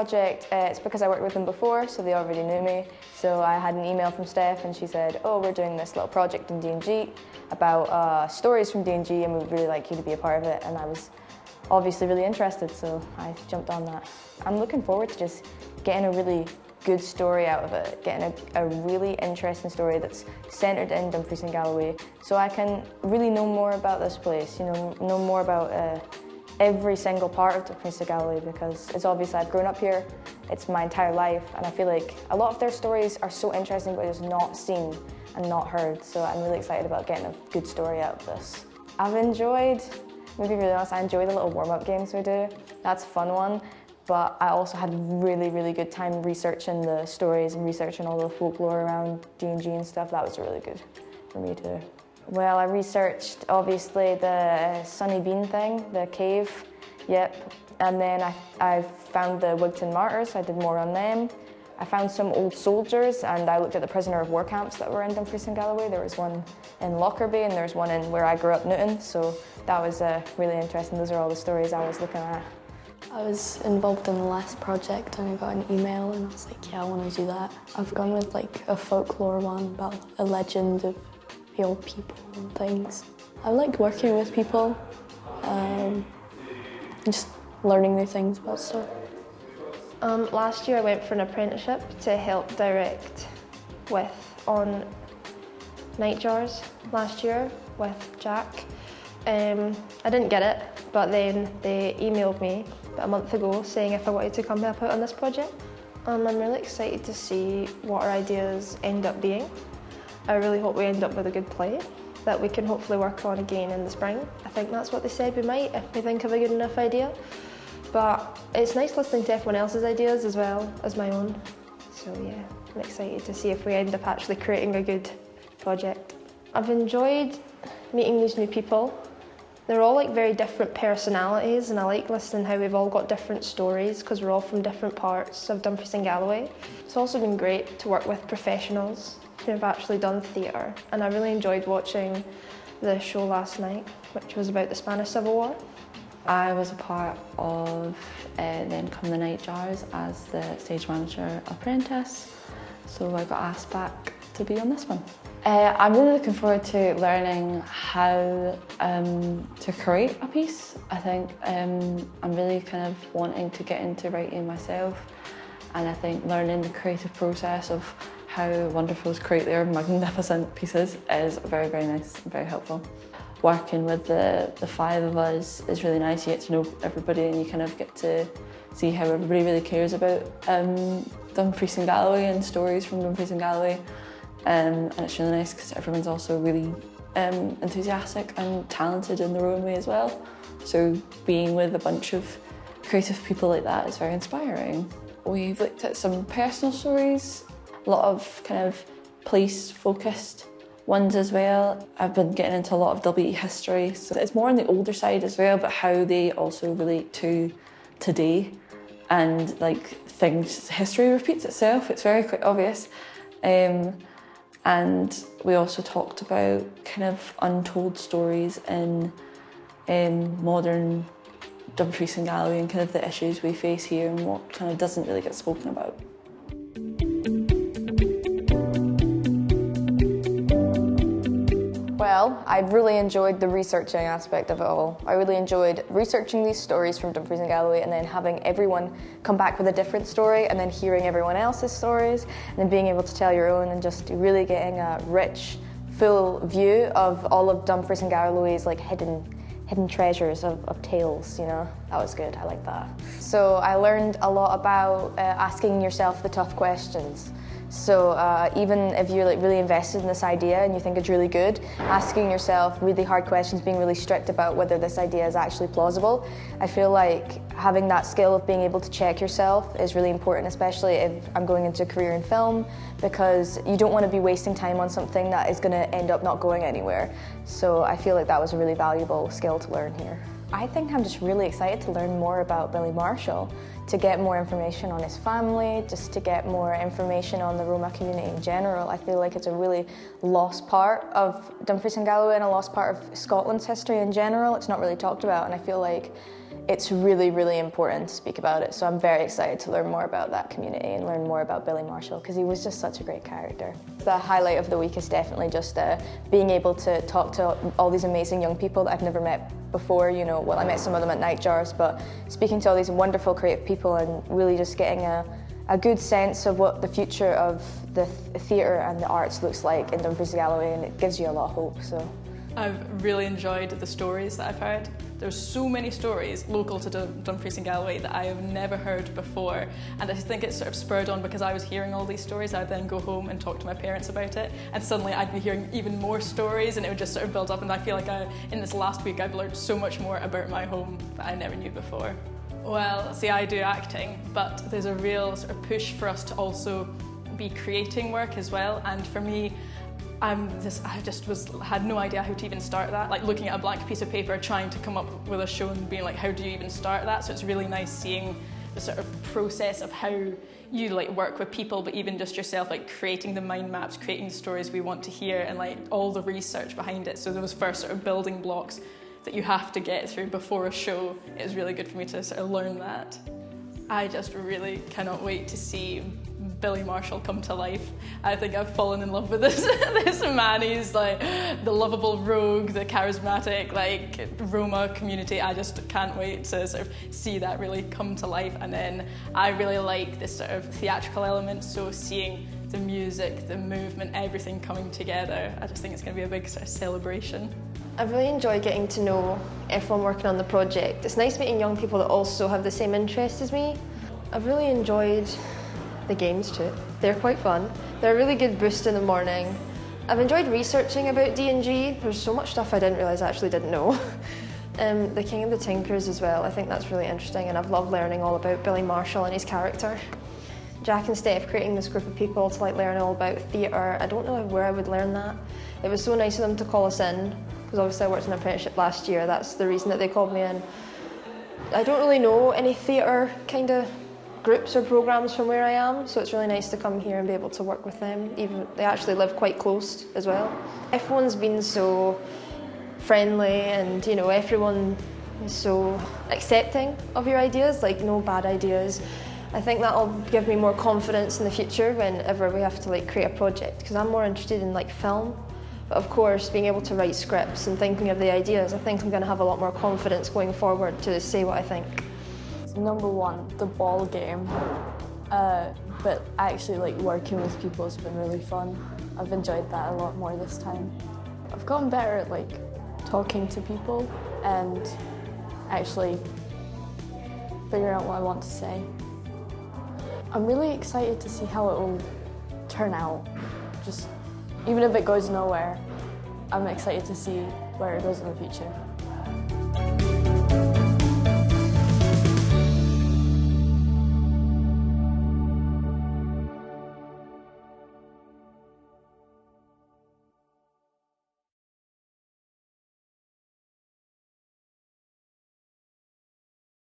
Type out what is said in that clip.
project, it's because I worked with them before, so they already knew me. So I had an email from Steph and she said, oh, we're doing this little project in D&G about stories from D&G and we would really like you to be a part of it. And I was obviously really interested, so I jumped on that. I'm looking forward to just getting a really good story out of it, getting a really interesting story that's centred in Dumfries and Galloway, so I can really know more about this place, know more about every single part of Dumfries and Galloway, because it's obvious I've grown up here, it's my entire life, and I feel like a lot of their stories are so interesting but just not seen and not heard, so I'm really excited about getting a good story out of this. I've enjoyed, to be really honest, I enjoy the little warm-up games we do. That's a fun one. But I also had a really, really good time researching the stories and researching all the folklore around D&G and stuff. That was really good for me to do. Well, I researched, obviously, the Sunny Bean thing, the cave, yep. And then I found the Wigton Martyrs, I did more on them. I found some old soldiers and I looked at the prisoner of war camps that were in Dumfries and Galloway. There was one in Lockerbie and there was one in where I grew up, Newton, so that was really interesting. Those are all the stories I was looking at. I was involved in the last project and I got an email and I was like, yeah, I want to do that. I've gone with like a folklore one about a legend of the old people and things. I like working with people and just learning new things about stuff. Last year I went for an apprenticeship to help direct on Nightjars last year with Jack. I didn't get it, but then they emailed me about a month ago saying if I wanted to come help out on this project. I'm really excited to see what our ideas end up being. I really hope we end up with a good play that we can hopefully work on again in the spring. I think that's what they said we might, if we think of a good enough idea. But it's nice listening to everyone else's ideas as well as my own. So yeah, I'm excited to see if we end up actually creating a good project. I've enjoyed meeting these new people. They're all like very different personalities and I like listening how we've all got different stories because we're all from different parts of Dumfries and Galloway. It's also been great to work with professionals who have actually done theatre, and I really enjoyed watching the show last night, which was about the Spanish Civil War. I was a part of Then Come The Nightjars as the stage manager apprentice, so I got asked back to be on this one. I'm really looking forward to learning how to create a piece. I think I'm really kind of wanting to get into writing myself, and I think learning the creative process of how wonderful to create their magnificent pieces is very, very nice and very helpful. Working with the five of us is really nice. You get to know everybody and you kind of get to see how everybody really cares about Dumfries and Galloway and stories from Dumfries and Galloway. And it's really nice because everyone's also really enthusiastic and talented in their own way as well. So being with a bunch of creative people like that is very inspiring. We've looked at some personal stories, a lot of kind of place-focused ones as well. I've been getting into a lot of WE history, so it's more on the older side as well, but how they also relate to today and like things, history repeats itself, it's very quite obvious. And we also talked about kind of untold stories in modern Dumfries and Galloway and kind of the issues we face here and what kind of doesn't really get spoken about. Well, I've really enjoyed the researching aspect of it all. I really enjoyed researching these stories from Dumfries and Galloway and then having everyone come back with a different story and then hearing everyone else's stories and then being able to tell your own and just really getting a rich, full view of all of Dumfries and Galloway's like hidden treasures of tales, you know. That was good, I like that. So I learned a lot about asking yourself the tough questions. So even if you're like really invested in this idea and you think it's really good, asking yourself really hard questions, being really strict about whether this idea is actually plausible. I feel like having that skill of being able to check yourself is really important, especially if I'm going into a career in film, because you don't want to be wasting time on something that is going to end up not going anywhere. So I feel like that was a really valuable skill to learn here. I think I'm just really excited to learn more about Billy Marshall, to get more information on his family, just to get more information on the Roma community in general. I feel like it's a really lost part of Dumfries and Galloway and a lost part of Scotland's history in general. It's not really talked about, and I feel like it's really, really important to speak about it. So I'm very excited to learn more about that community and learn more about Billy Marshall, because he was just such a great character. The highlight of the week is definitely just being able to talk to all these amazing young people that I've never met before. You know, well, I met some of them at Nightjars, but speaking to all these wonderful creative people and really just getting a good sense of what the future of the theatre and the arts looks like in Dumfries Galloway, and it gives you a lot of hope. So I've really enjoyed the stories that I've heard. There's so many stories local to Dumfries and Galloway that I have never heard before, and I think it's sort of spurred on because I was hearing all these stories. I'd then go home and talk to my parents about it, and suddenly I'd be hearing even more stories, and it would just sort of build up, and I feel like in this last week I've learned so much more about my home that I never knew before. Well, see, I do acting, but there's a real sort of push for us to also be creating work as well, and for me, I had no idea how to even start that. Like looking at a blank piece of paper, trying to come up with a show and being like, how do you even start that? So it's really nice seeing the sort of process of how you like work with people, but even just yourself, like creating the mind maps, creating the stories we want to hear, and like all the research behind it. So those first sort of building blocks that you have to get through before a show, it was really good for me to sort of learn that. I just really cannot wait to see Billy Marshall come to life. I think I've fallen in love with this man. He's like the lovable rogue, the charismatic like Roma community. I just can't wait to sort of see that really come to life. And then I really like this sort of theatrical element, so seeing the music, the movement, everything coming together. I just think it's going to be a big sort of celebration. I've really enjoyed getting to know everyone working on the project. It's nice meeting young people that also have the same interests as me. I've really enjoyed the games too. They're quite fun. They're a really good boost in the morning. I've enjoyed researching about D&G. There's so much stuff I didn't realise I actually didn't know. The King of the Tinkers as well, I think that's really interesting, and I've loved learning all about Billy Marshall and his character. Jack and Steph creating this group of people to like learn all about theatre. I don't know where I would learn that. It was so nice of them to call us in, because obviously I worked in an apprenticeship last year. That's the reason that they called me in. I don't really know any theatre kind of groups or programmes from where I am, so it's really nice to come here and be able to work with them. Even they actually live quite close as well. Everyone's been so friendly, and you know, everyone is so accepting of your ideas, like no bad ideas. I think that'll give me more confidence in the future whenever we have to like create a project, because I'm more interested in like film. But of course, being able to write scripts and thinking of the ideas, I think I'm going to have a lot more confidence going forward to say what I think. Number one, the ball game, but actually like working with people has been really fun. I've enjoyed that a lot more this time. I've gotten better at like talking to people and actually figuring out what I want to say. I'm really excited to see how it will turn out. Just even if it goes nowhere, I'm excited to see where it goes in the future.